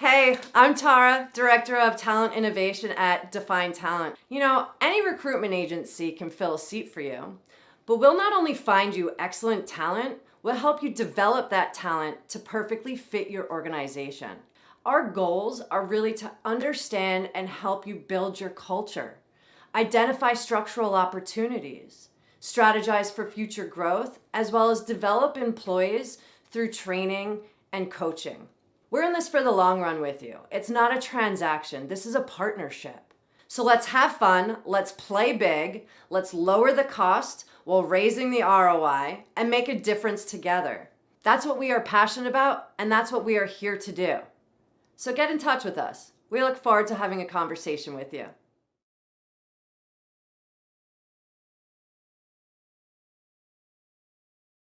Hey, I'm Tara, Director of Talent Innovation at Define Talent. You know, any recruitment agency can fill a seat for you, but we'll not only find you excellent talent, we'll help you develop that talent to perfectly fit your organization. Our goals are really to understand and help you build your culture, identify structural opportunities, strategize for future growth, as well as develop employees through training and coaching. We're in this for the long run with you. It's not a transaction. This is a partnership. So let's have fun. Let's play big. Let's lower the cost while raising the ROI and make a difference together. That's what we are passionate about, and that's what we are here to do. So get in touch with us. We look forward to having a conversation with you.